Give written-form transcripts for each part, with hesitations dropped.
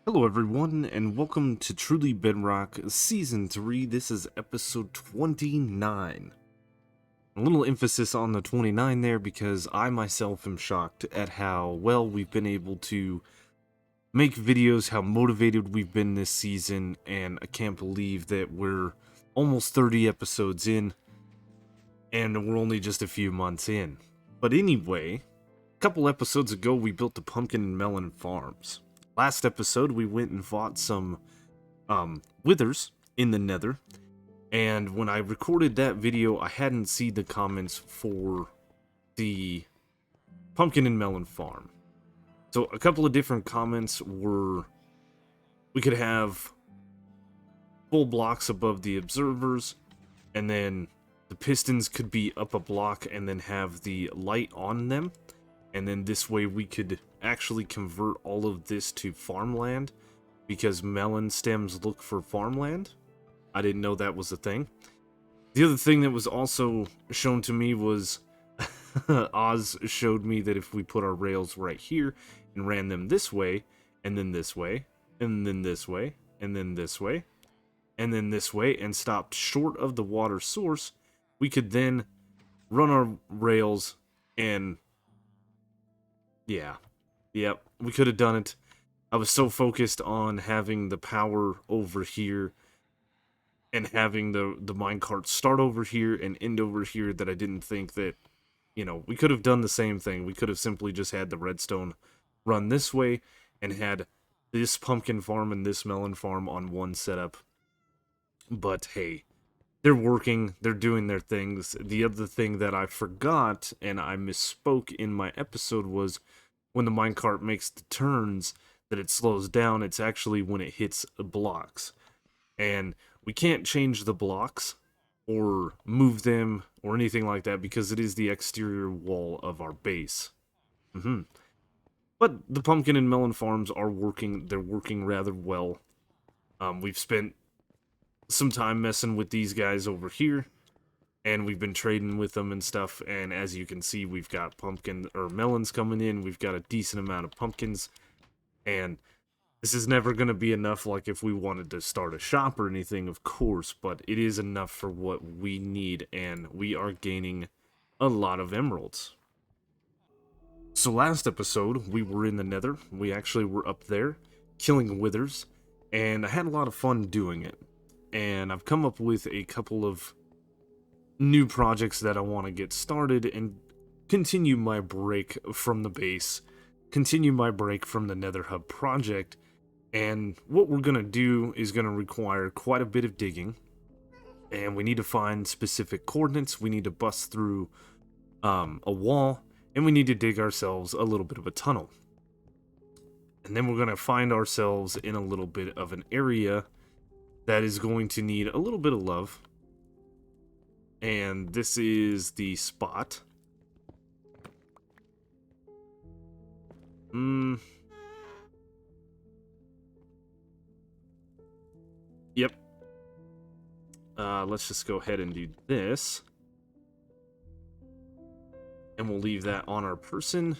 Hello everyone, and welcome to Truly Bedrock Season 3. This is episode 29. A little emphasis on the 29 there because I myself am shocked at how well we've been able to make videos, how motivated we've been this season, and I can't believe that we're almost 30 episodes in, and we're only just a few months in. But anyway, a couple episodes ago we built the pumpkin and melon farms. Last episode, we went and fought some withers in the nether, and when I recorded that video, I hadn't seen the comments for the pumpkin and melon farm. So a couple of different comments were, we could have full blocks above the observers, and then the pistons could be up a block and then have the light on them. And then this way we could actually convert all of this to farmland, because melon stems look for farmland. I didn't know that was a thing. The other thing that was also shown to me was Oz showed me that if we put our rails right here and ran them this way, and then this way, and then this way, and then this way, and then this way, and stopped short of the water source, we could then run our rails and yep, we could have done it. I was so focused on having the power over here and having the minecart start over here and end over here that I didn't think that, we could have done the same thing. We could have simply just had the redstone run this way and had this pumpkin farm and this melon farm on one setup. But hey, they're working, they're doing their things. The other thing that I forgot and I misspoke in my episode was when the minecart makes the turns that it slows down. It's actually when it hits blocks. And we can't change the blocks or move them or anything like that because it is the exterior wall of our base. But the pumpkin and melon farms are working. They're working rather well. We've spent some time messing with these guys over here, and we've been trading with them and stuff, and as you can see, we've got pumpkin or melons coming in. We've got a decent amount of pumpkins, and this is never going to be enough like if we wanted to start a shop or anything, of course, but it is enough for what we need, and we are gaining a lot of emeralds. So last episode, we were in the nether. We actually were up there killing withers, and I had a lot of fun doing it. And I've come up with a couple of new projects that I want to get started and continue my break from the base, continue my break from the Nether Hub project. And what we're going to do is going to require quite a bit of digging, and we need to find specific coordinates. We need to bust through a wall, and we need to dig ourselves a little bit of a tunnel. And then we're going to find ourselves in a little bit of an area that is going to need a little bit of love. And this is the spot. Yep. Let's just go ahead and do this. And we'll leave that on our person.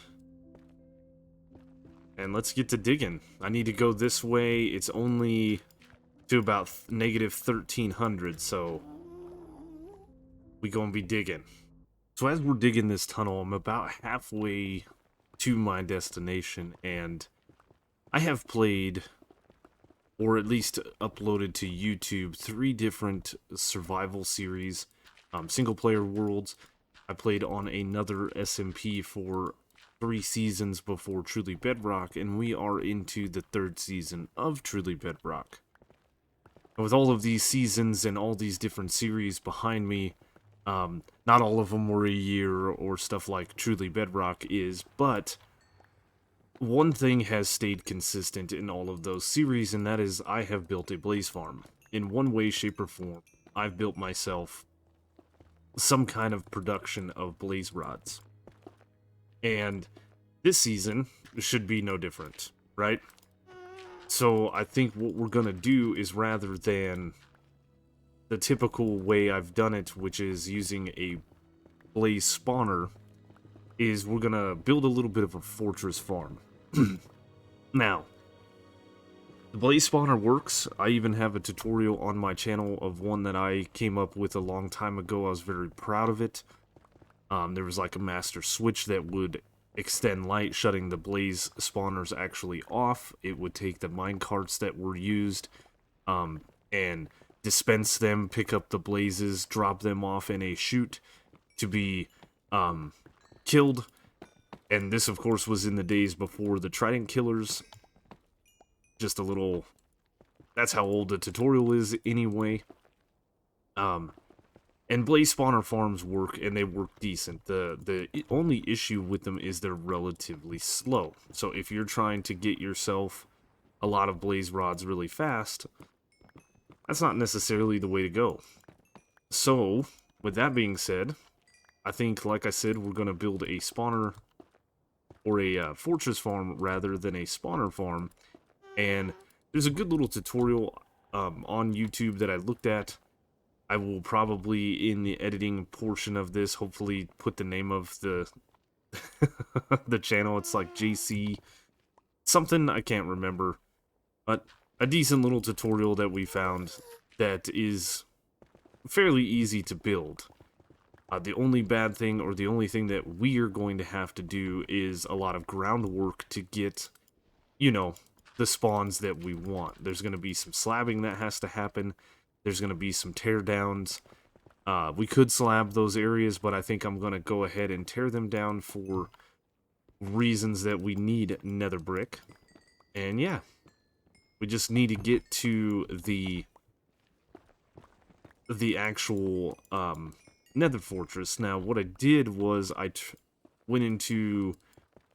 And let's get to digging. I need to go this way. It's only to about negative 1300, so we gonna be digging. So as we're digging this tunnel, I'm about halfway to my destination, and I have played, or at least uploaded to YouTube, 3 different survival series, single player worlds. I played on another SMP for 3 seasons before Truly Bedrock, and we are into the 3rd season of Truly Bedrock. And with all of these seasons and all these different series behind me, not all of them were a year or stuff like Truly Bedrock is, but one thing has stayed consistent in all of those series, and that is I have built a blaze farm. In one way, shape, or form, I've built myself some kind of production of blaze rods. And this season should be no different, right? So I think what we're gonna do is, rather than the typical way I've done it, which is using a blaze spawner, is we're gonna build a little bit of a fortress farm. Now, The blaze spawner works. I even have a tutorial on my channel of one that I came up with a long time ago. I was very proud of it. There was like a master switch that would extend light, shutting the blaze spawners actually off. It would take the mine carts that were used and dispense them, pick up the blazes, drop them off in a chute to be killed. And this, of course, was in the days before the Trident killers. Just a little... That's how old the tutorial is anyway. And blaze spawner farms work, and they work decent. The only issue with them is they're relatively slow. So if you're trying to get yourself a lot of blaze rods really fast, that's not necessarily the way to go. So, with that being said, I think, like I said, we're going to build a spawner, or a fortress farm rather than a spawner farm. And there's a good little tutorial on YouTube that I looked at. I will probably, in the editing portion of this, hopefully put the name of the the channel. It's like JC something, I can't remember. But a decent little tutorial that we found that is fairly easy to build. The only bad thing, or the only thing that we are going to have to do, is a lot of groundwork to get, you know, the spawns that we want. There's going to be some slabbing that has to happen. There's going to be some teardowns. We could slab those areas, but I think I'm going to go ahead and tear them down for reasons that we need nether brick. And yeah, we just need to get to the actual nether fortress. Now, what I did was I went into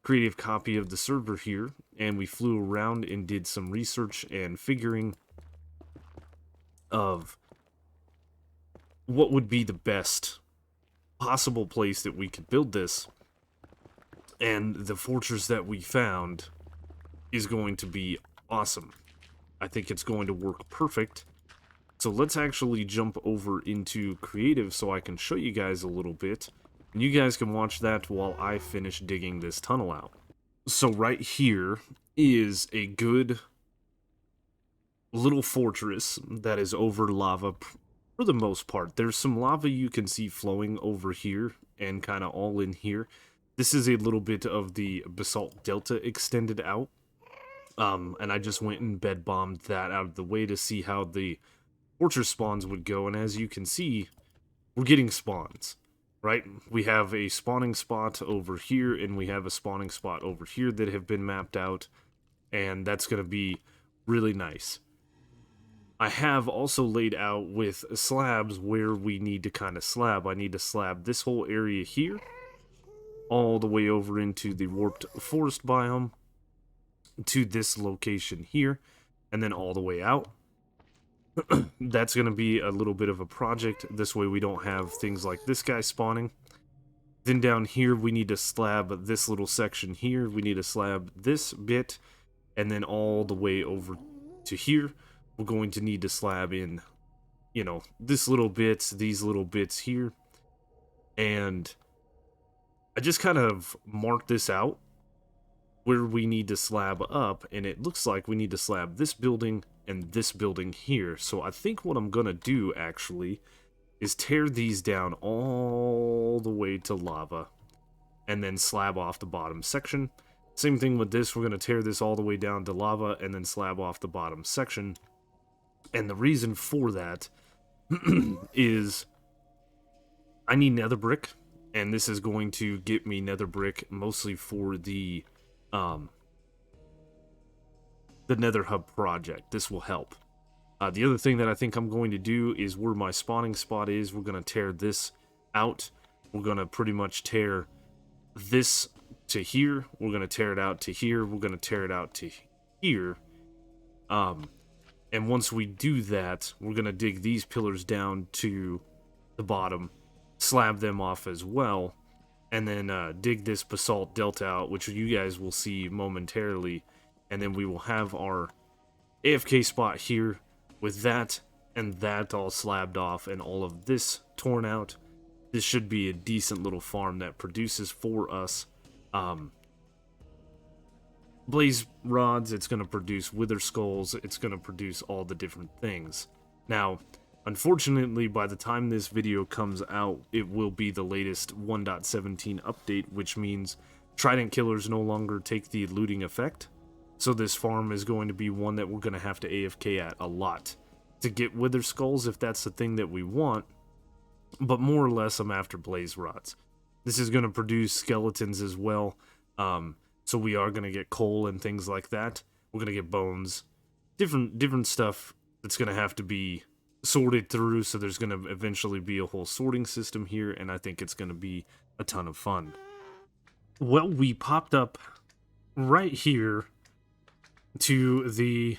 creative copy of the server here, and we flew around and did some research and figuring of what would be the best possible place that we could build this. And the fortress that we found is going to be awesome. I think it's going to work perfect. So let's actually jump over into creative so I can show you guys a little bit. And you guys can watch that while I finish digging this tunnel out. So right here is a good little fortress that is over lava for the most part. There's some lava you can see flowing over here and kind of all in here. This is a little bit of the Basalt Delta extended out. And I just went and bed bombed that out of the way to see how the fortress spawns would go. And as you can see, we're getting spawns, right? We have a spawning spot over here, and we have a spawning spot over here that have been mapped out. And that's going to be really nice. I have also laid out with slabs where we need to kind of slab. I need to slab this whole area here, all the way over into the warped forest biome, to this location here, and then all the way out. That's going to be a little bit of a project. This way we don't have things like this guy spawning. Then down here we need to slab this little section here. We need to slab this bit, and then all the way over to here. We're going to need to slab in, you know, this little bits, these little bits here. And I just kind of marked this out where we need to slab up, and it looks like we need to slab this building and this building here. So I think what I'm gonna do actually is tear these down all the way to lava and then slab off the bottom section. Same thing with this, we're gonna tear this all the way down to lava and then slab off the bottom section. And the reason for that is I need nether brick, and this is going to get me nether brick mostly for the nether hub project. This will help. The other thing that I think I'm going to do is where my spawning spot is, we're going to tear this out. We're going to pretty much tear this to here. We're going to tear it out to here. We're going to tear it out to here. And once we do that, we're going to dig these pillars down to the bottom, slab them off as well, and then dig this basalt delta out, which you guys will see momentarily. And then we will have our AFK spot here with that and that all slabbed off and all of this torn out. This should be a decent little farm that produces for us blaze rods, it's going to produce wither skulls, it's going to produce all the different things. Now, unfortunately, by the time this video comes out, it will be the latest 1.17 update, which means Trident killers no longer take the looting effect. So this farm is going to be one that we're going to have to AFK at a lot to get wither skulls if that's the thing that we want. But more or less, I'm after blaze rods. This is going to produce skeletons as well. So we are going to get coal and things like that. We're going to get bones. Different stuff that's going to have to be sorted through. So there's going to eventually be a whole sorting system here. And I think it's going to be a ton of fun. Well, we popped up right here to the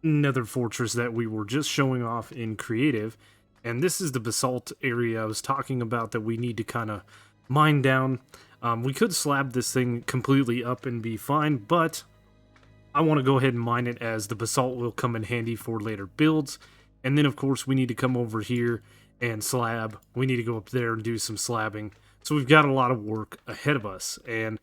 nether fortress that we were just showing off in creative. And this is the basalt area I was talking about that we need to kind of mine down. We could slab this thing completely up and be fine, but I want to go ahead and mine it as the basalt will come in handy for later builds. And then, of course, we need to come over here and slab. We need to go up there and do some slabbing. So we've got a lot of work ahead of us. And,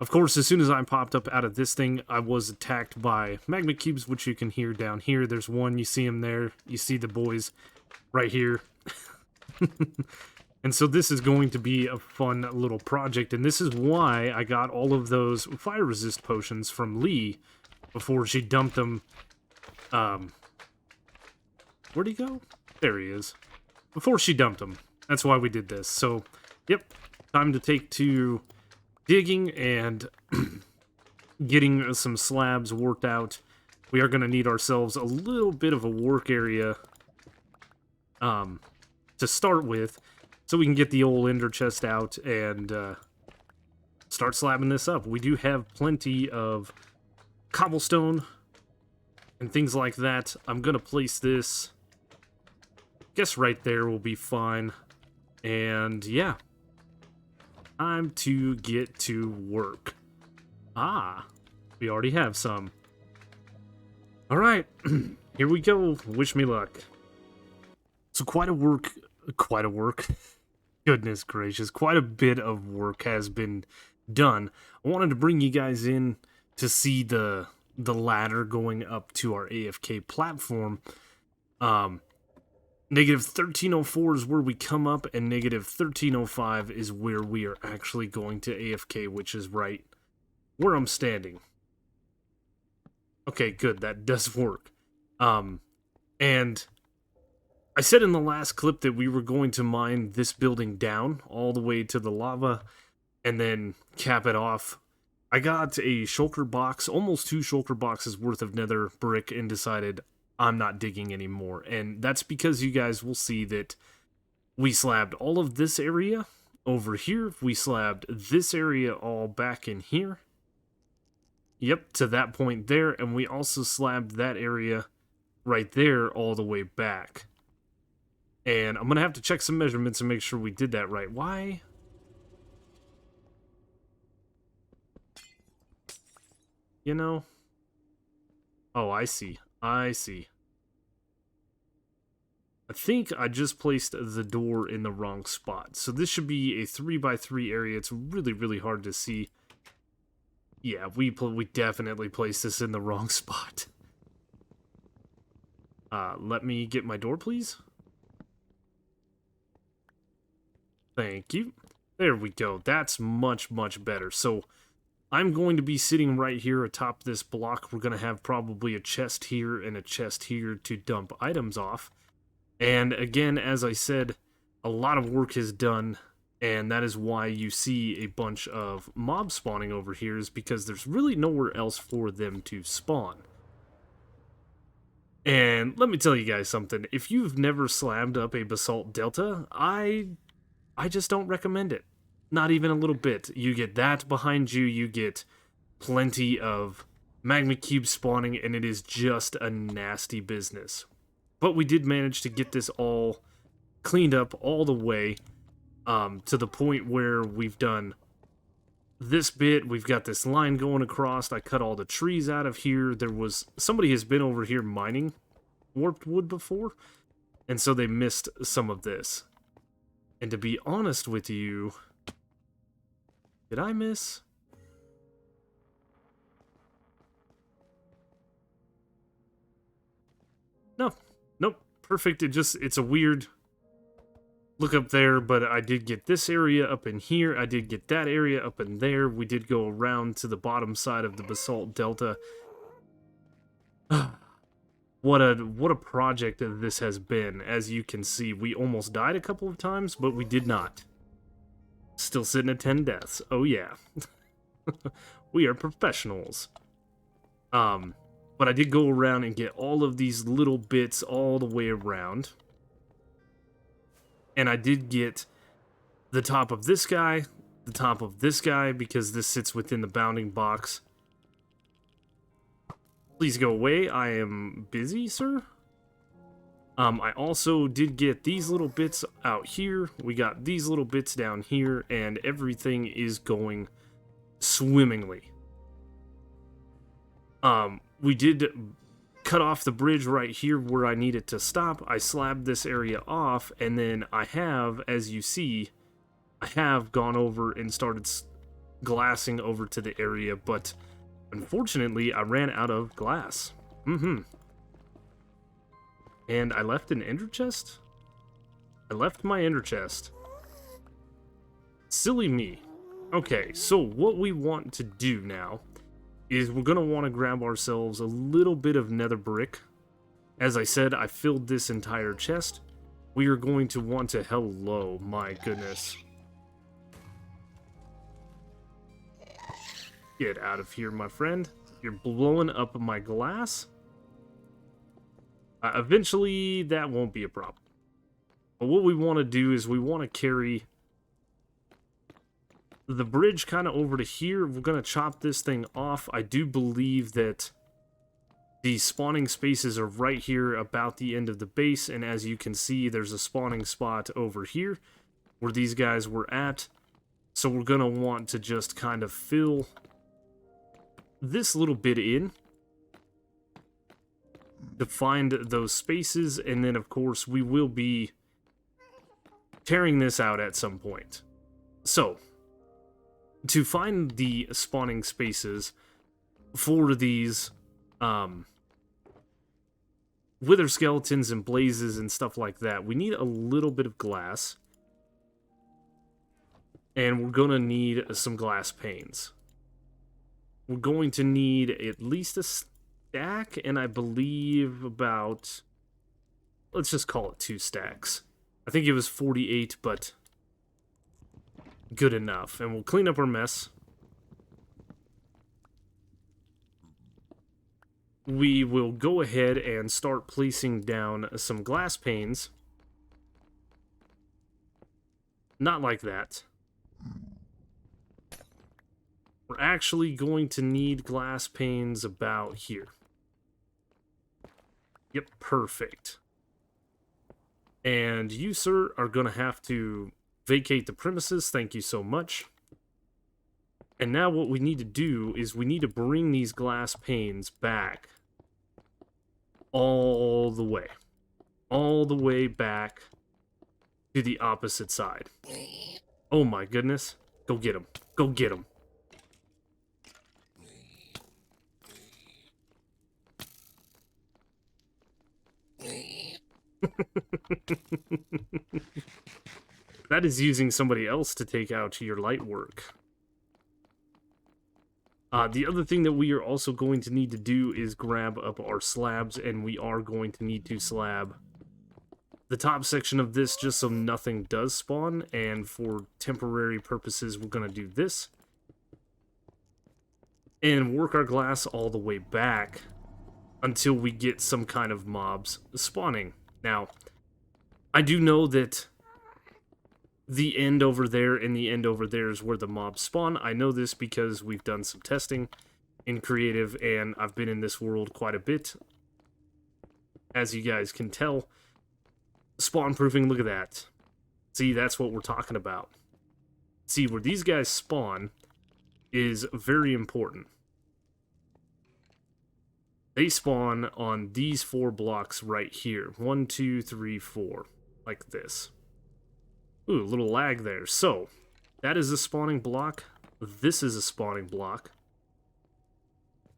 of course, as soon as I popped up out of this thing, I was attacked by magma cubes, which you can hear down here. There's one. You see them there. You see the boys right here. And so this is going to be a fun little project, and this is why I got all of those fire resist potions from Lee before she dumped them. Where'd he go? There he is. Before she dumped them. That's why we did this. So, yep, time to take to digging and getting some slabs worked out. We are going to need ourselves a little bit of a work area to start with, so we can get the old ender chest out and start slabbing this up. We do have plenty of cobblestone and things like that. I'm going to place this, I guess right there will be fine. And yeah, time to get to work. Ah, we already have some. All right, here we go. Wish me luck. So quite a work. Goodness gracious, quite a bit of work has been done. I wanted to bring you guys in to see the ladder going up to our AFK platform. Negative 1304 is where we come up, and negative 1305 is where we are actually going to AFK, which is right where I'm standing. Okay, good, that does work. And I said in the last clip that we were going to mine this building down all the way to the lava and then cap it off. I got a shulker box, almost 2 shulker boxes worth of nether brick, and decided I'm not digging anymore. And that's because you guys will see that we slabbed all of this area over here. We slabbed this area all back in here. Yep, to that point there. And we also slabbed that area right there all the way back. And I'm going to have to check some measurements and make sure we did that right. Why? You know? Oh, I see. I see. I think I just placed the door in the wrong spot. So this should be a 3x3 area. It's really, really hard to see. Yeah, we definitely placed this in the wrong spot. Let me get my door, please. Thank you. There we go. That's much, much better. So I'm going to be sitting right here atop this block. We're going to have probably a chest here and a chest here to dump items off. And again, as I said, a lot of work is done, and that is why you see a bunch of mobs spawning over here, is because there's really nowhere else for them to spawn. And let me tell you guys something. If you've never slabbed up a basalt delta, I just don't recommend it. Not even a little bit. You get that behind you, you get plenty of magma cubes spawning, and it is just a nasty business. But we did manage to get this all cleaned up all the way to the point where we've done this bit. We've got this line going across. I cut all the trees out of here. Somebody has been over here mining warped wood before, and so they missed some of this. And to be honest with you, did I miss? No. Nope. Perfect. It's a weird look up there, but I did get this area up in here. I did get that area up in there. We did go around to the bottom side of the Basalt Delta. What a project this has been. As you can see, we almost died a couple of times, but we did not. Still sitting at 10 deaths. Oh yeah. We are professionals. But I did go around and get all of these little bits all the way around. And I did get the top of this guy, the top of this guy, because this sits within the bounding box. Please go away. I am busy, sir. I also did get these little bits out here. We got these little bits down here, and everything is going swimmingly. We did cut off the bridge right here where I need it to stop. I slabbed this area off, and then I have, as you see, I have gone over and started glassing over to the area, but unfortunately, I ran out of glass. And I left an ender chest? I left my ender chest. Silly me. Okay, so what we want to do now is we're going to want to grab ourselves a little bit of nether brick. As I said, I filled this entire chest. We are going to want to... Hello, my goodness. Get out of here, my friend. You're blowing up my glass. Eventually, that won't be a problem. But what we want to do is we want to carry the bridge kind of over to here. We're going to chop this thing off. I do believe that the spawning spaces are right here about the end of the base. And as you can see, there's a spawning spot over here where these guys were at. So we're going to want to just kind of fill this little bit in to find those spaces, and then of course we will be tearing this out at some point. So, to find the spawning spaces for these wither skeletons and blazes and stuff like that, we need a little bit of glass, and we're gonna need some glass panes. We're going to need at least a stack, and I believe about, let's just call it 2 stacks. I think it was 48, but good enough. And we'll clean up our mess. We will go ahead and start placing down some glass panes. Not like that. We're actually going to need glass panes about here. Yep, perfect. And you, sir, are going to have to vacate the premises. Thank you so much. And now what we need to do is we need to bring these glass panes back all the way. All the way back to the opposite side. Oh my goodness. Go get him. Go get him. That is using somebody else to take out your light work. The other thing that we are also going to need to do is grab up our slabs, and we are going to need to slab the top section of this just so nothing does spawn, and for temporary purposes we're going to do this. And work our glass all the way back until we get some kind of mobs spawning. Now, I do know that the end over there and the end over there is where the mobs spawn. I know this because we've done some testing in creative, and I've been in this world quite a bit. As you guys can tell, spawn proofing, look at that. See, that's what we're talking about. See, where these guys spawn is very important. They spawn on these 4 blocks right here. 1, 2, 3, 4. Like this. Ooh, a little lag there. So, that is a spawning block. This is a spawning block.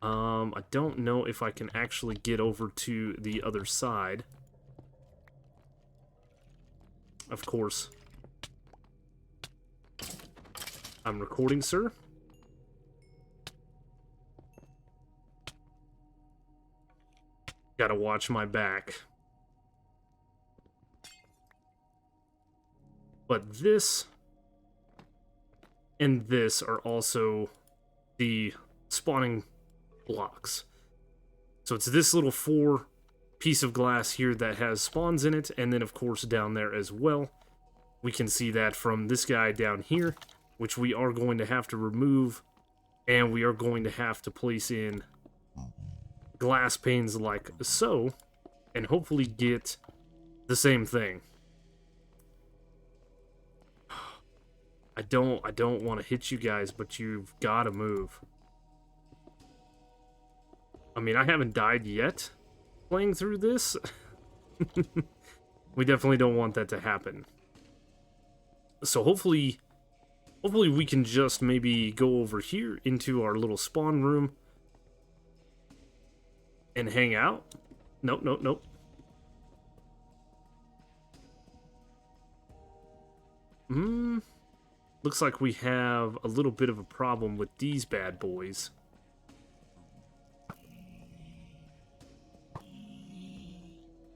I don't know if I can actually get over to the other side. Of course. I'm recording, sir. Gotta watch my back. But this and this are also the spawning blocks. So it's this little 4 piece of glass here that has spawns in it, and then of course down there as well. We can see that from this guy down here, which we are going to have to remove, and we are going to have to place in glass panes like so, and hopefully get the same thing. I don't want to hit you guys, but you've got to move. I mean, I haven't died yet playing through this. We definitely don't want that to happen. So hopefully we can just maybe go over here into our little spawn room and hang out. Nope, nope, nope. Looks like we have a little bit of a problem with these bad boys.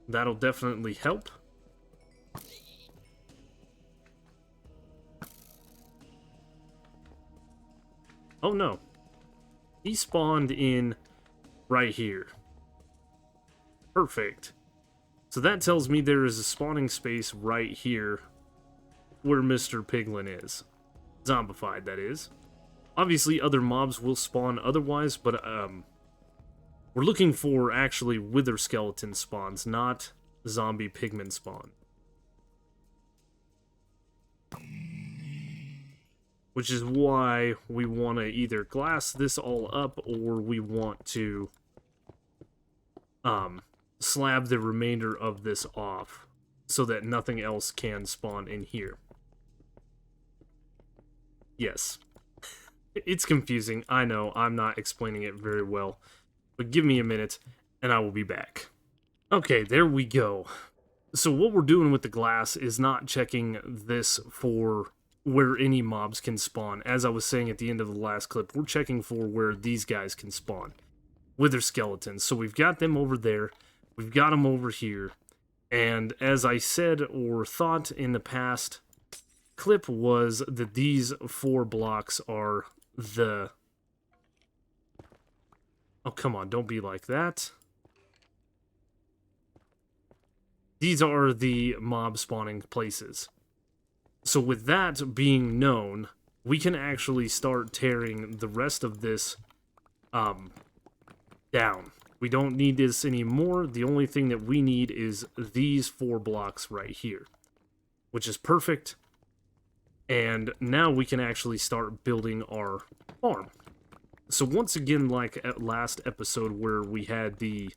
That'll definitely help. Oh no. He spawned in right here. Perfect. So that tells me there is a spawning space right here where Mr. Piglin is. Zombified, that is. Obviously, other mobs will spawn otherwise, but we're looking for actually wither skeleton spawns, not zombie pigman spawn. Which is why we want to either glass this all up, or we want to slab the remainder of this off so that nothing else can spawn in here. Yes. It's confusing. I know, I'm not explaining it very well. But give me a minute, and I will be back. Okay, there we go. So what we're doing with the glass is not checking this for where any mobs can spawn. As I was saying at the end of the last clip, we're checking for where these guys can spawn. Wither skeletons. So we've got them over there. We've got them over here. And as I said or thought in the past clip was that these 4 blocks are the... Oh, come on, don't be like that. These are the mob spawning places. So with that being known, we can actually start tearing the rest of this down. We don't need this anymore. The only thing that we need is these 4 blocks right here, which is perfect. And now we can actually start building our farm. So once again, like at last episode where we had the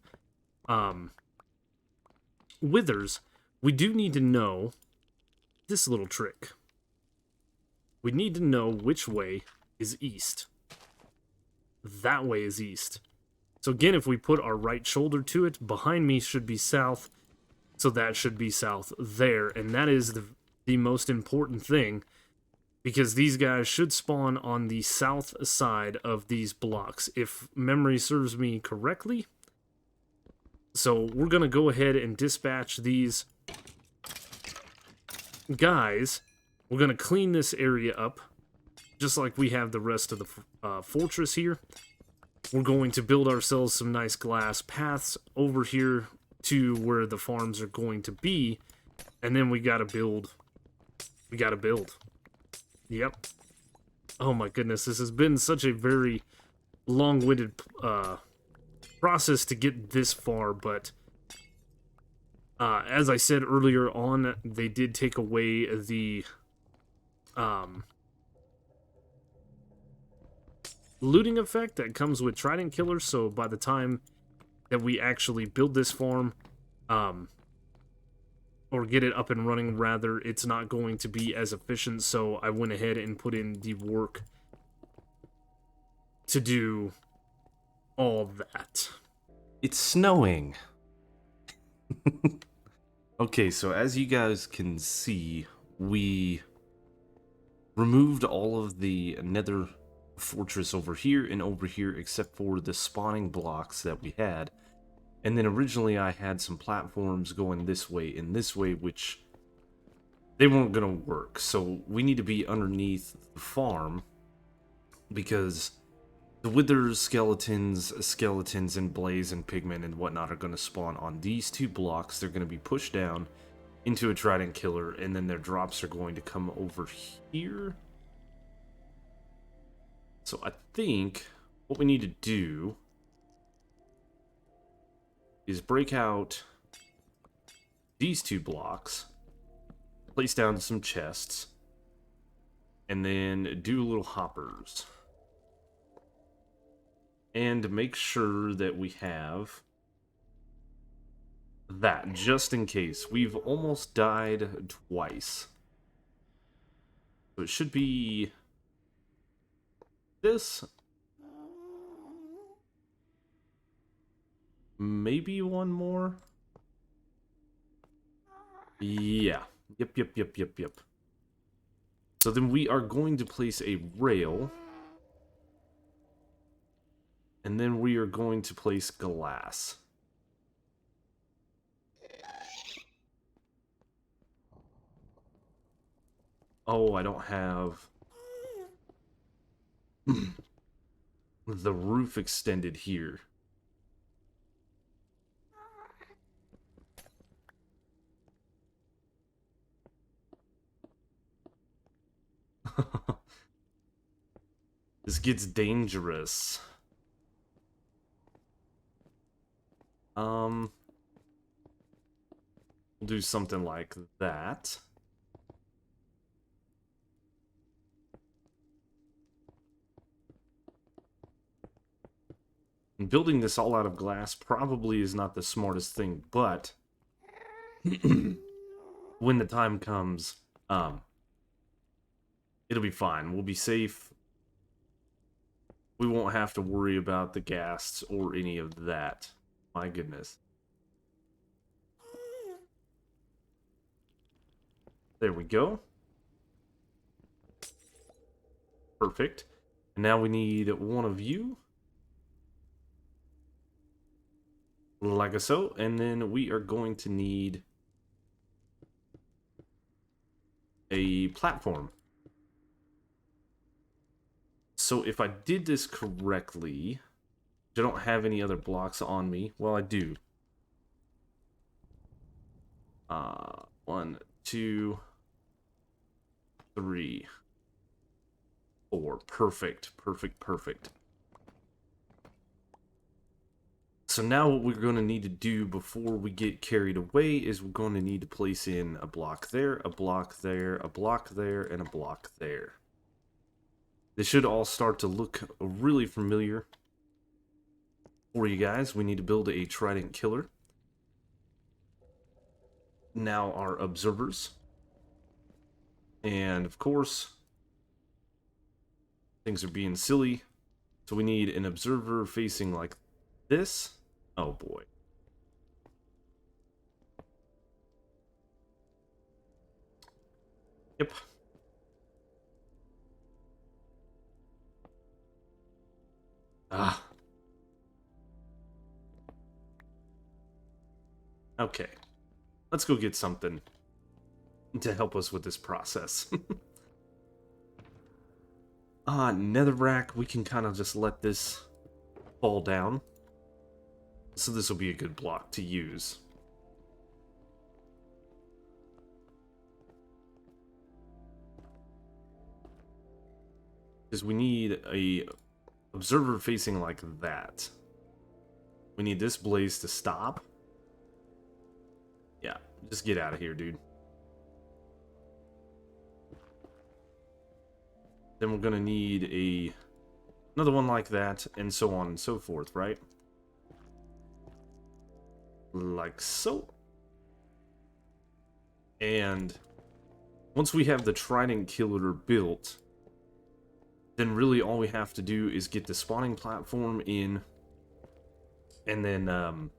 withers, we do need to know this little trick. We need to know which way is east. That way is east. So again, if we put our right shoulder to it, behind me should be south, so that should be south there, and that is the most important thing, because these guys should spawn on the south side of these blocks, if memory serves me correctly. So we're going to go ahead and dispatch these guys. We're going to clean this area up, just like we have the rest of the fortress here. We're going to build ourselves some nice glass paths over here to where the farms are going to be, and then we gotta build. We gotta build. Yep. Oh my goodness, this has been such a very long-winded process to get this far, but as I said earlier on, they did take away the looting effect that comes with Trident killers, so by the time that we actually build this farm, or get it up and running rather, it's not going to be as efficient, so I went ahead and put in the work to do all that. It's snowing. Okay, so as you guys can see, we removed all of the nether fortress over here and over here except for the spawning blocks that we had. And then originally I had some platforms going this way and this way, which they weren't going to work. So we need to be underneath the farm because the withers, skeletons, and blaze and pigmen and whatnot are going to spawn on these two blocks. They're going to be pushed down into a Trident killer, and then their drops are going to come over here. So I think what we need to do is break out these two blocks, place down some chests, and then do little hoppers. And make sure that we have that, just in case. We've almost died twice. So it should be this. Maybe one more. Yeah. Yep. So then we are going to place a rail. And then we are going to place glass. Oh, I don't have the roof extended here. This gets dangerous. We'll do something like that. And building this all out of glass probably is not the smartest thing, but when the time comes, it'll be fine. We'll be safe. We won't have to worry about the ghasts or any of that. My goodness. There we go. Perfect. And now we need one of you. Like so. And then we are going to need a platform. So if I did this correctly, I don't have any other blocks on me. Well, I do. 1, 2, 3, 4. Perfect. So now what we're going to need to do before we get carried away is we're going to need to place in a block there, a block there, a block there, and a block there. This should all start to look really familiar for you guys. We need to build a Trident killer. Now our observers. And of course, things are being silly. So we need an observer facing like this. Oh boy. Yep. Ah. Okay. Let's go get something to help us with this process. Netherrack, we can kind of just let this fall down. So this will be a good block to use. Because we need a observer facing like that. We need this blaze to stop. Yeah, just get out of here, dude. Then we're gonna need another one like that, and so on and so forth, right? Like so. And once we have the Trident killer built, then really all we have to do is get the spawning platform in, and then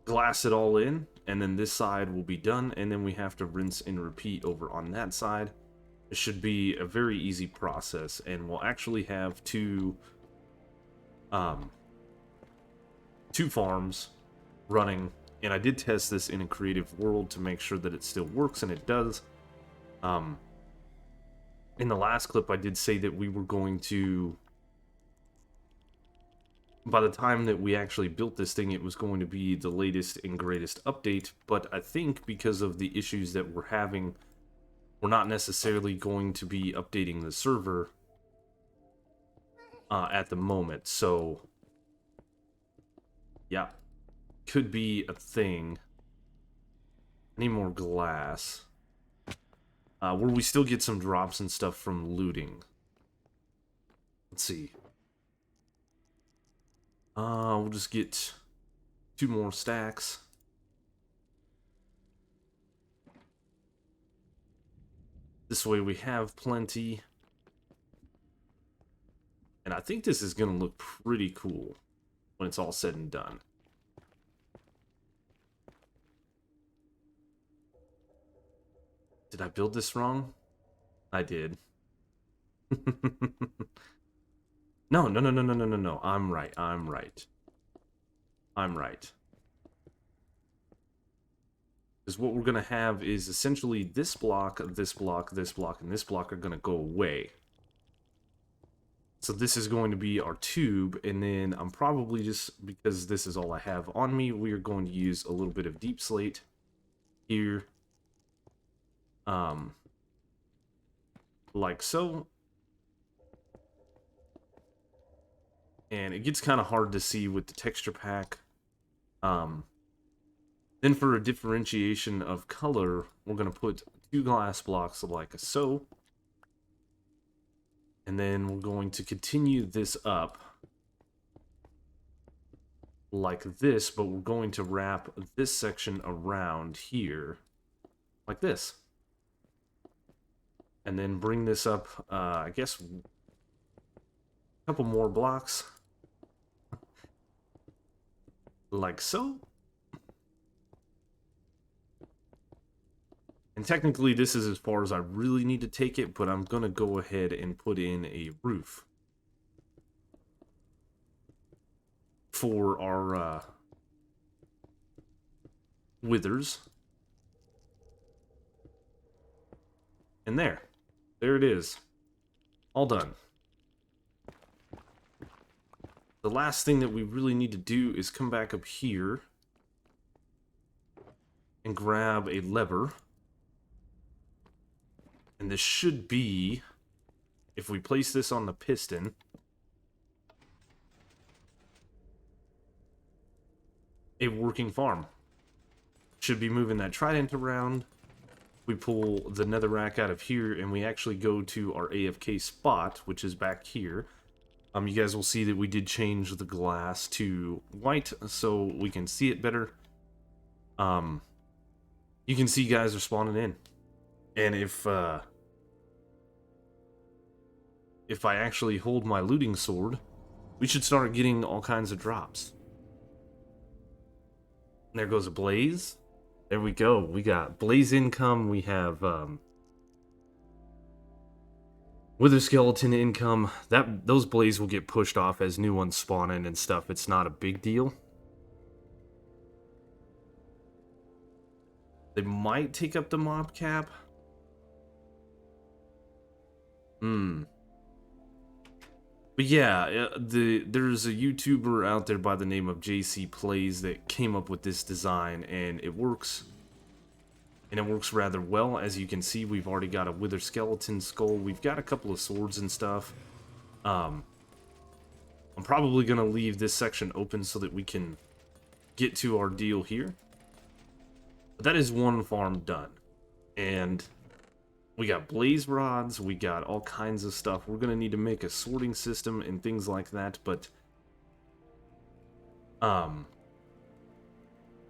glass it all in, and then this side will be done, and then we have to rinse and repeat over on that side. It should be a very easy process, and we'll actually have two farms running. And I did test this in a creative world to make sure that it still works, and it does. In the last clip, I did say that we were going to, by the time that we actually built this thing, it was going to be the latest and greatest update. But I think because of the issues that we're having, we're not necessarily going to be updating the server at the moment. So, yeah, could be a thing. I need more glass. Where we still get some drops and stuff from looting. Let's see. We'll just get 2 more stacks. This way we have plenty. And I think this is going to look pretty cool when it's all said and done. Did I build this wrong? I did. No. I'm right. Because what we're going to have is essentially this block, this block, this block, and this block are going to go away. So this is going to be our tube, and then I'm probably just, because this is all I have on me, we are going to use a little bit of deep slate here. Like so. And it gets kind of hard to see with the texture pack. Then for a differentiation of color, we're going to put 2 glass blocks like so. And then we're going to continue this up like this, but we're going to wrap this section around here like this. And then bring this up, I guess, a couple more blocks. Like so. And technically this is as far as I really need to take it, but I'm going to go ahead and put in a roof for our withers. And there it is. All done. The last thing that we really need to do is come back up here and grab a lever. And this should be, if we place this on the piston, a working farm. Should be moving that Trident around. We pull the netherrack out of here, and we actually go to our AFK spot, which is back here. You guys will see that we did change the glass to white so we can see it better. You can see guys are spawning in. And if I actually hold my looting sword, we should start getting all kinds of drops. And there goes a blaze. There we go. We got blaze income. We have wither skeleton income. Those blaze will get pushed off as new ones spawn in and stuff. It's not a big deal. They might take up the mob cap. But yeah, there's a YouTuber out there by the name of JC Plays that came up with this design, and it works. And it works rather well. As you can see, we've already got a wither skeleton skull. We've got a couple of swords and stuff. I'm probably going to leave this section open so that we can get to our deal here. But that is one farm done. And we got blaze rods, we got all kinds of stuff. We're going to need to make a sorting system and things like that, but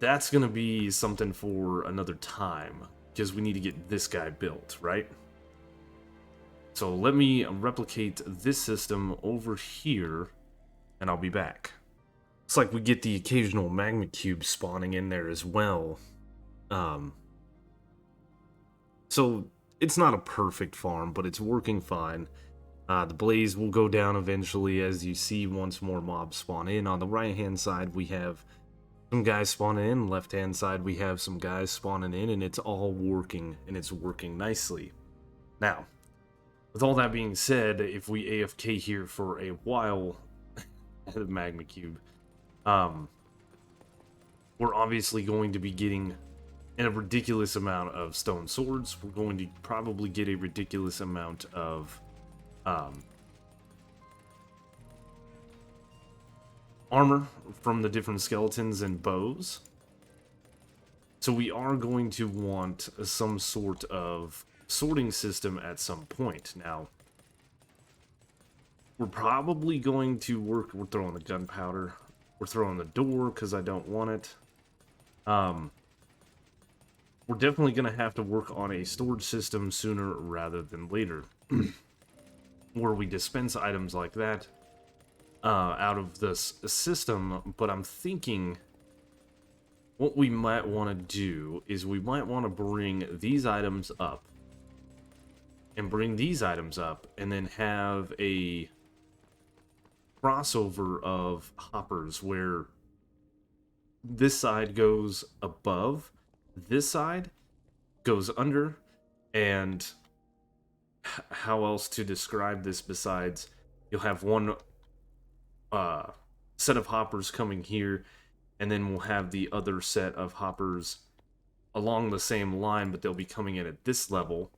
that's going to be something for another time, because we need to get this guy built, right? So let me replicate this system over here, and I'll be back. Looks like we get the occasional magma cube spawning in there as well. So it's not a perfect farm, but it's working fine. The blaze will go down eventually, as you see once more mobs spawn in. On the right hand side we have some guys spawning in, left hand side we have some guys spawning in, and it's all working, and it's working nicely. Now, with all that being said, if we AFK here for a while, the magma cube, we're obviously going to be getting a ridiculous amount of stone swords. We're going to probably get a ridiculous amount of armor from the different skeletons and bows. So we are going to want some sort of sorting system at some point. Now, we're probably going to work... We're throwing the gunpowder. We're throwing the door because I don't want it. We're definitely going to have to work on a storage system sooner rather than later. Where we dispense items like that out of this system. But I'm thinking what we might want to do is we might want to bring these items up. And bring these items up. And then have a crossover of hoppers where this side goes above, this side goes under, and how else to describe this besides you'll have one set of hoppers coming here, and then we'll have the other set of hoppers along the same line, but they'll be coming in at this level.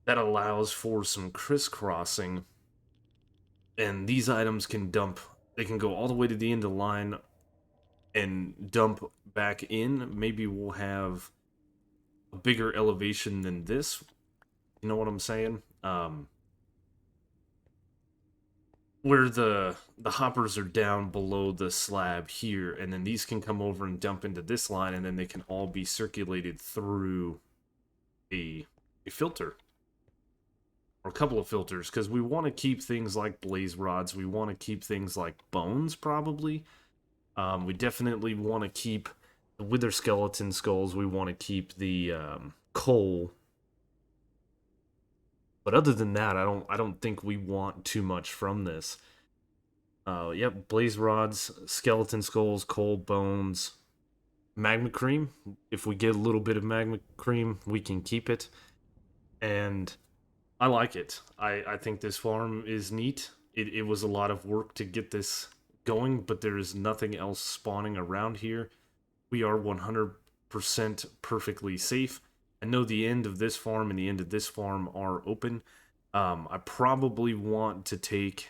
That allows for some crisscrossing, and these items can dump, they can go all the way to the end of the line and dump back in. Maybe we'll have a bigger elevation than this. You know what I'm saying? Where the hoppers are down below the slab here, and then these can come over and dump into this line, and then they can all be circulated through a filter. Or a couple of filters, because we want to keep things like blaze rods. We want to keep things like bones, probably. We definitely want to keep the wither skeleton skulls. We want to keep the coal. But other than that, I don't think we want too much from this. Yep, blaze rods, skeleton skulls, coal, bones, magma cream. If we get a little bit of magma cream, we can keep it. And I like it. I think this farm is neat. It was a lot of work to get this going, but there is nothing else spawning around here. We are 100% perfectly safe. I know the end of this farm and the end of this farm are open. I probably want to take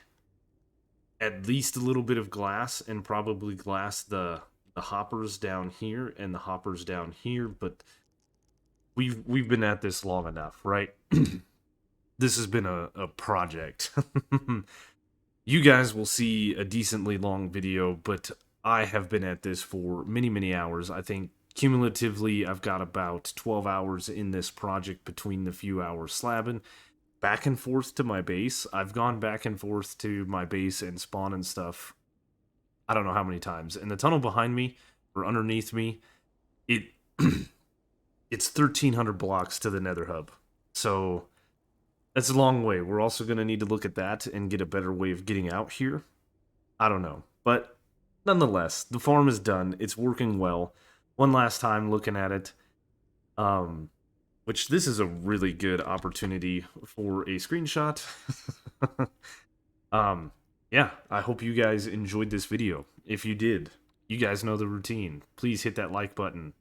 at least a little bit of glass and probably glass the hoppers down here and the hoppers down here, but we've been at this long enough, right? This has been a project. You guys will see a decently long video, but I have been at this for many, many hours. I think cumulatively I've got about 12 hours in this project between the few hours slabbing. Back and forth to my base. I've gone back and forth to my base and spawn and stuff. I don't know how many times. And the tunnel behind me, or underneath me, it's 1,300 blocks to the nether hub. So that's a long way. We're also going to need to look at that and get a better way of getting out here. I don't know. But nonetheless, the farm is done. It's working well. One last time looking at it. Which this is a really good opportunity for a screenshot. Yeah, I hope you guys enjoyed this video. If you did, you guys know the routine. Please hit that like button.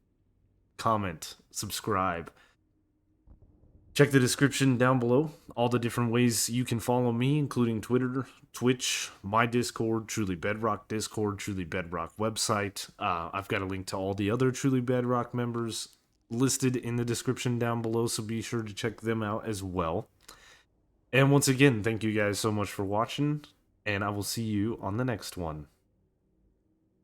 Comment. Subscribe. Check the description down below. All the different ways you can follow me, including Twitter, Twitch, my Discord, Truly Bedrock Discord, Truly Bedrock website. I've got a link to all the other Truly Bedrock members listed in the description down below, so be sure to check them out as well. And once again, thank you guys so much for watching, and I will see you on the next one.